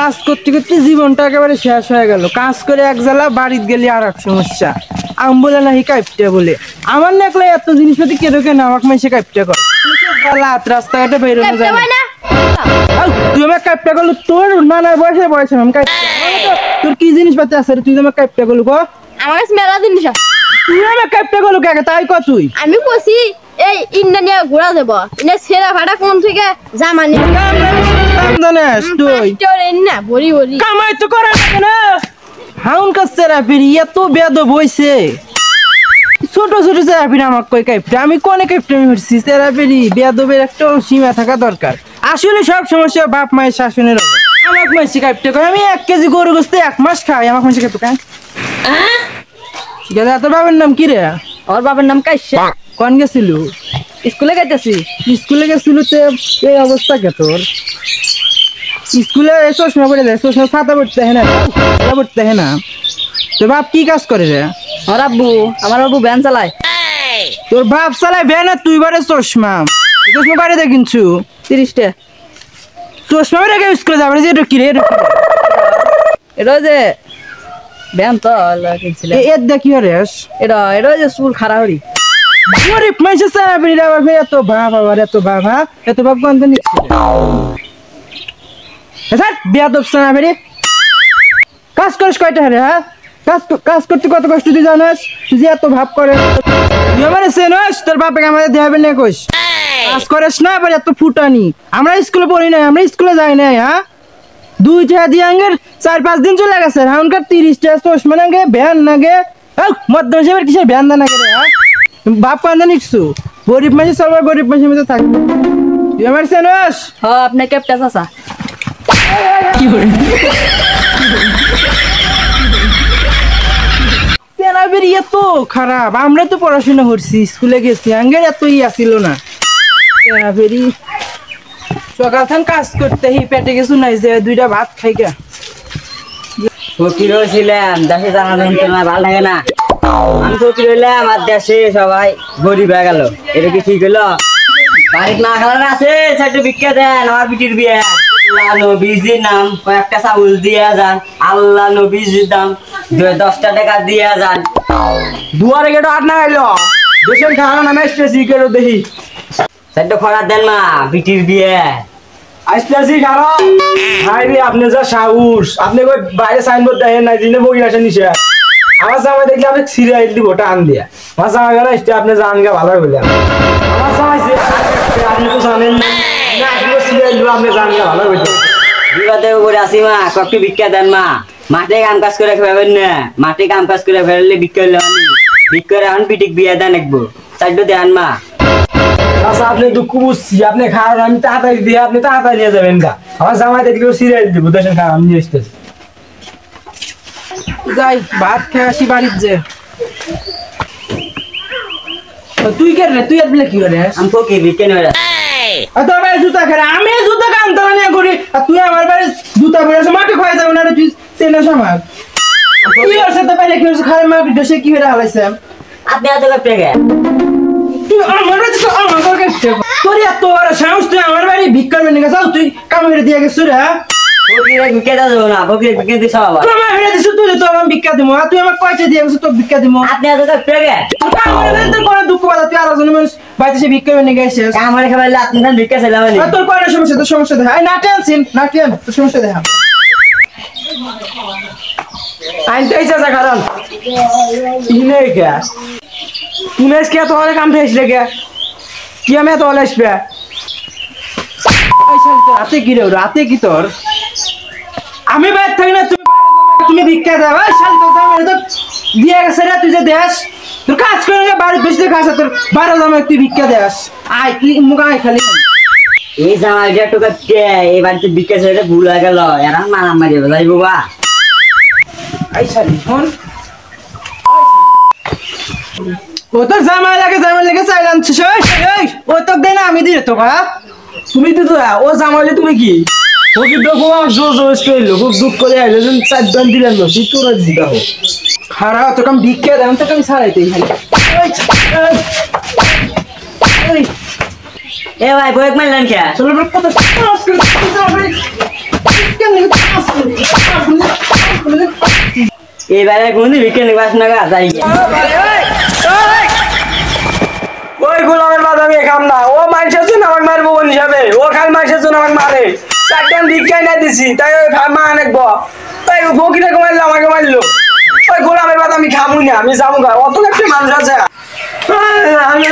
কাজ করতে করতে জীবনটা একেবারে শেষ হয়ে গেল। কাজ করে এক জ্বালা, বাড়িতে গেলে আর এক সমস্যা। আম বলে নাকি কাইপটা বলে, আমার না একলা এত জিনিসপাতি কেন কেন আমাকে মেসে কাইপটা কর। রাস্তাঘাটে বেরোনো যায় না। তুই আমার কাইপটা করলো, তোর নানার বয়সে বয়সে আমি তোর কি জিনিসপাতি আছে তুই আমার কাইপটা করলো গো? আমার কাছে মেলা জিনিস আছে। তুই আমার কাইপটা করলো কে তাই ক তুই? আমি কইছি এই ইন্ডিয়া ঘোরা যাব, ইনে ছেড়া ফাটা কোন থেকে জামানি জানিস তুই না বড়ি বড়ি কামাই তো করে না। হাউন কাছে রাফির এত বেদব হইছে, ছোট ছোট সেরাফির আমাকে কই কাইপটা, আমি কোনে কাইপটা আমি হচ্ছি। সেরাফিরি বেদবের একটা সীমা থাকা দরকার। আসলে সব সমস্যা বাপ মায়ের শাসনের অভাব। আমাকে মাসি কাইপটা কই, আমি 1 কেজি গরু গোস্ত 1 মাস খাই, আমাকে মাসি কাইপটা কেন? গেলে তোর বাবার নাম কি রে? ওর বাবার নাম কাইসা। কোন গেছিল? স্কুলে যাইতাছি। স্কুলে গেছিল তো এই অবস্থা কে তোর? স্কুলে চশমা পড়ে যায়, চশমা ছাতা পড়তে হয় না, ছাতা পড়তে হয় না। তোর বাপ কি কাজ করে রে? আমার আব্বু ভ্যান চালায়। তোর বাপ চালায় ভ্যান আর তুই বারে চশমা? চশমা বাড়ি দে কিনছু 30 টাকা। চশমা বাড়ি স্কুলে যাবে যে এটা কি রে? এটা যে ভ্যান তো কিনছিল। এর দা কি হরেস? এটা যে চুল খাড়া হরি। গরিব মানুষের সারাবিরা বাবা এত ভাব, আবার এত বাবা এত ভাব গন্ধ নিচ্ছে। স্যার বেয়াদব সারাবিরি কাজ করিস কয়টা রে? হ্যাঁ কাজ করতে কত কষ্ট তুই জানাস? তুই যে এত ভাব করে তুই আমার চেনস? তোর বাপকে আমাদের দেখাবে না কইস কাজ করিস না, আবার এত ফুটানি। আমরা স্কুলে পড়ি নাই, আমরা স্কুলে যাই নাই। হ্যাঁ 2 টাকা দিয়ে আঙ্গের 4-5 দিন চলে গেছে। এখনকার 30 টাকা চশমা নাগে, ভ্যান নাগে। মধ্যম সাহেবের কিসের ভ্যান দা নাগে রে? হ্যাঁ বাপ কান্দা নিচ্ছু, গরিব মাসে সবার গরিব মাসের মধ্যে থাকবে। তুই আমার চেনস? হ্যাঁ আপনি ক্যাপটা চাচা। কি করে সেরাবের এত খারাপ? আমরা তো পড়াশোনা করছি, স্কুলে গেছি, আঙ্গের এত আসিল না। সেরাবেরই সকাল থান কাজ করতে পেটে গেছু নাই যে 2টা ভাত খাইকা ফকির হয়েছিলাম দেশে জানালেন তোমার ভালো লাগে না। আমি ফকির হইলাম আমার দেশে সবাই গরিব হয়ে গেল, এটা কি ঠিক হলো? বাড়িতে না খাবার আছে সেটা ভিক্ষা দেন। আমার বিটির বিয়ে, আল্লাহ নবীজির নাম কয়েকটা চাউল দিয়ে যান, আল্লাহ নবীজির দাম 10টা টাকা দিয়ে যান। দুয়ারে গেটো আট না গাইল দেশের খাওয়া নামে আসতেছি কেন দেখি সেটা খরা দেন মা, বিটির বিয়ে আসতেছি কারণ ভাই আপনি যা সাহস, আপনি কই বাইরে সাইনবোর্ড দেখেন নাই জিনে বই আসে নিছে। আমার জামাই দেখলে আপনি সিরিয়াল দিব ওটা আন দিয়া আমার জামাই গেলে আসতে আপনি জান গা ভালো বললেন। আমার জামাই আপনি তো জানেন না, আপনি সিরিয়াল দিব আপনি জান গা ভালো বললেন। বিবাদে উপরে আসি মা, কয়েকটি ভিক্ষা দেন মা। মাঠে কাম কাজ করে খাবেন না, মাঠে কাম কাজ করে ফেললে ভিক্ষা হইলে ভিক্ষা এখন পিটিক বিয়ে দেন একবো চারটো দেন মা। আচ্ছা আপনি দুঃখ বুঝছি, আপনি খাওয়ার আমি তাড়াতাড়ি দিয়ে আপনি তাড়াতাড়ি নিয়ে যাবেন গা। আমার জামাই দেখলে সিরিয়াল দিব দেশের খাওয়া আমি নিয়ে আসতেছি। যাই ভাত খেয়ে আসি বাড়ির যে। তুই কে রে? তুই আসলে কি করে? আমি ফকির ভিক্ষা নয়। তোর বাড়ি জুতা খেলে আমি জুতা কানতে নিয়ে করি, আর তুই আমার বাড়ি জুতা পরে আসে মাঠে খাওয়া যাবে না রে? তুই চেনা সমাজ তুই ওর সাথে বাইরে কি হয়েছে? খারাপ মাটি ডসে কি হয়ে হালাইছে? আপনি এত করতে গে তুই আমার বাড়ি তো আমার ঘর কাটতে তোর এত বড় সাহস, তুই আমার বাড়ি ভিক্ষা করবি না? যাও তুই কাম করে দিয়ে গেছিস রে। ফকির ভিক্ষা দেবো না, ফকির ভিক্ষা দিস বাবা। তুই আমার হেরে দিছিস, তুই তো আমার ভিক্ষা দিব। আর তুই আমার কয়টা দিয়ে গেছিস তোর ভিক্ষা দিব? আপনি এত করতে গে তুই কাম করে তোর কোনো দুঃখ বাধা, তুই আর জন মানুষ বাড়িতে সে ভিক্ষা করে নিয়ে গেছিস। কাম করে খাবার আপনি ভিক্ষা চাইলাম তোর কয়টা সমস্যা? তোর সমস্যা দেখা না টেনশন না টেন, তোর সমস্যা দেখা আইনতে আইসা কারণ ইনে কে তুমি আজকে এত অনেক কাম পেয়েছিলে কে? কি আমি এত অলে আসবে? রাতে কি রে? রাতে কি তোর? আমি বাইরে থাকি না, তুমি ভিক্ষা দাও। দিয়ে গেছে রে তুই যে দেশ তোর কাজ করে বাড়ির বেশি কাজ, তোর 12 জামাই তুই ভিক্ষা দেস। আয় কি মুখ আয় খালি এই জামাইটা টোকা কে এই বাড়িতে ভিক্ষা চাইলে ভুল হয়ে গেল, এরা মারামারি হবে যাইবো বা। আই শালি ফোন ও তো জামাই লাগে চাইলাম ও তো দে না আমি দিয়ে তো তুমি তো ও জামাইলে তুমি কি ফকির দেখো জোর জোর করলো, খুব দুঃখ করে আইলো 4 জন দিলেন না তুই তোরা দিদা হো খারাপ তোকে আমি ভিক্ষা দেন তোকে আমি ছাড়াইতে এ ভাই বয়েক মারলেন কে? চলো কত এবারে কোন বিকেল বাস না যাই ওই গোলামের বাদ আমি খাম না ও মানুষের জন্য আমাকে মারবো বোন হিসাবে ও খালি মানুষের জন্য আমাকে মারে চারটান ভিক্ষাই না দিছি তাই ওই মা অনেকবো তাই ও ফকিরাকে মারলো আমাকে মারলো ওই গোলামের বাদ আমি খামুই না আমি যাবো গা অত একটা মানুষ আছে আমি